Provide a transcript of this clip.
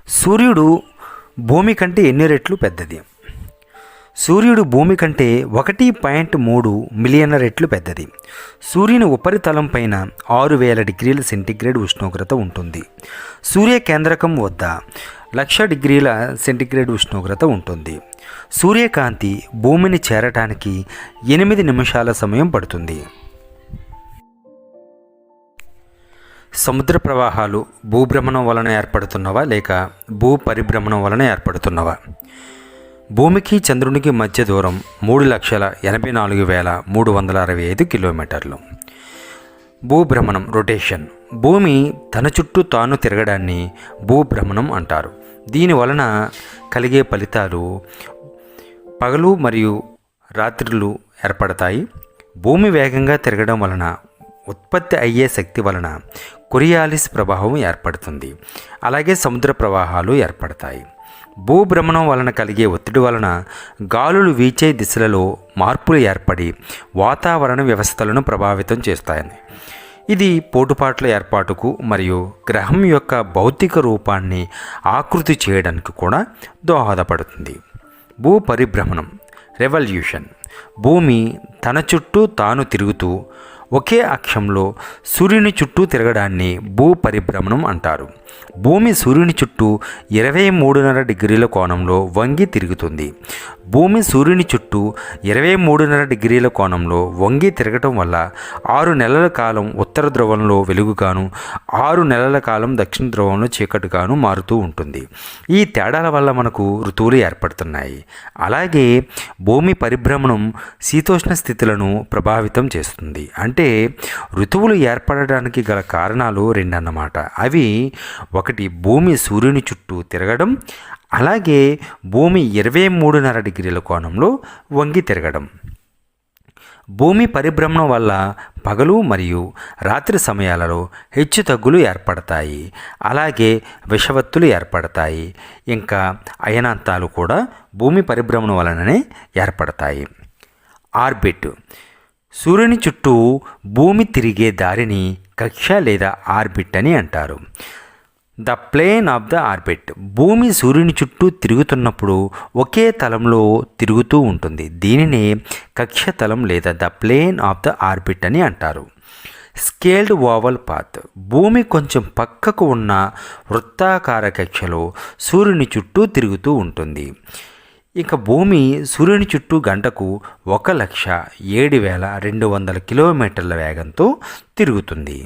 సూర్యుడు భూమి కంటే ఎన్ని రెట్లు పెద్దది? సూర్యుడు భూమి కంటే 1.3 మిలియన్ల రెట్లు పెద్దది. సూర్యుని ఉపరితలం పైన 6000 డిగ్రీల సెంటీగ్రేడ్ ఉష్ణోగ్రత ఉంటుంది. సూర్య కేంద్రకం వద్ద 1,00,000 డిగ్రీల సెంటీగ్రేడ్ ఉష్ణోగ్రత ఉంటుంది. సూర్యకాంతి భూమిని చేరటానికి 8 నిమిషాల సమయం పడుతుంది. సముద్ర ప్రవాహాలు భూభ్రమణం వలన ఏర్పడుతున్నవా లేక భూ పరిభ్రమణం వలన ఏర్పడుతున్నవా? భూమికి చంద్రునికి మధ్య దూరం 3,84,365 కిలోమీటర్లు. భూభ్రమణం రొటేషన్. భూమి తన చుట్టూ తాను తిరగడాన్ని భూభ్రమణం అంటారు. దీని వలన కలిగే ఫలితాలు పగలు మరియు రాత్రులు ఏర్పడతాయి. భూమి వేగంగా తిరగడం వలన ఉత్పత్తి అయ్యే శక్తి వలన కొరియాలిస్ ప్రభావం ఏర్పడుతుంది. అలాగే సముద్ర ప్రవాహాలు ఏర్పడతాయి. భూభ్రమణం వలన కలిగే ఒత్తిడి వలన గాలులు వీచే దిశలలో మార్పులు ఏర్పడి వాతావరణ వ్యవస్థలను ప్రభావితం చేస్తాయి. ఇది పోటుపాట్ల ఏర్పాటుకు మరియు గ్రహం యొక్క భౌతిక రూపాన్ని ఆకృతి చేయడానికి కూడా దోహదపడుతుంది. భూ పరిభ్రమణం రెవల్యూషన్. భూమి తన చుట్టూ తాను తిరుగుతూ ఒకే అక్షంలో సూర్యుని చుట్టూ తిరగడాన్ని భూ పరిభ్రమణం అంటారు. భూమి సూర్యుని చుట్టూ 23.5 డిగ్రీల కోణంలో వంగి తిరుగుతుంది. భూమి సూర్యుని చుట్టూ 23.5 డిగ్రీల కోణంలో వంగి తిరగటం వల్ల 6 నెలల కాలం ఉత్తర ధ్రువంలో వెలుగుగాను 6 నెలల కాలం దక్షిణ ధ్రువంలో చీకటిగాను మారుతూ ఉంటుంది. ఈ తేడాల వల్ల మనకు ఋతువులు ఏర్పడుతున్నాయి. అలాగే భూమి పరిభ్రమణం శీతోష్ణ స్థితులను ప్రభావితం చేస్తుంది. అంటే ఋతువులు ఏర్పడడానికి గల కారణాలు 2 అన్నమాట. అవి ఒకటి భూమి సూర్యుని చుట్టూ తిరగడం, అలాగే భూమి 23.5 డిగ్రీల కోణంలో వంగి తిరగడం. భూమి పరిభ్రమణం వల్ల పగలు మరియు రాత్రి సమయాలలో హెచ్చు తగ్గులు ఏర్పడతాయి. అలాగే విషవత్తులు ఏర్పడతాయి. ఇంకా అయనాంతాలు కూడా భూమి పరిభ్రమణం వలననే ఏర్పడతాయి. ఆర్బిట్. సూర్యుని చుట్టూ భూమి తిరిగే దారిని కక్ష లేదా ఆర్బిట్ అని అంటారు. The plane of the orbit. భూమి సూర్యుని చుట్టూ తిరుగుతున్నప్పుడు ఒకే తలంలో తిరుగుతూ ఉంటుంది. దీనినే కక్షతలం లేదా the plane of the orbit అని అంటారు. Scaled oval path. భూమి కొంచెం పక్కకు ఉన్న వృత్తాకార కక్షలో సూర్యుని చుట్టూ తిరుగుతూ ఉంటుంది. ఇక భూమి సూర్యుని చుట్టూ గంటకు 1,07,200 కిలోమీటర్ల వేగంతో తిరుగుతుంది.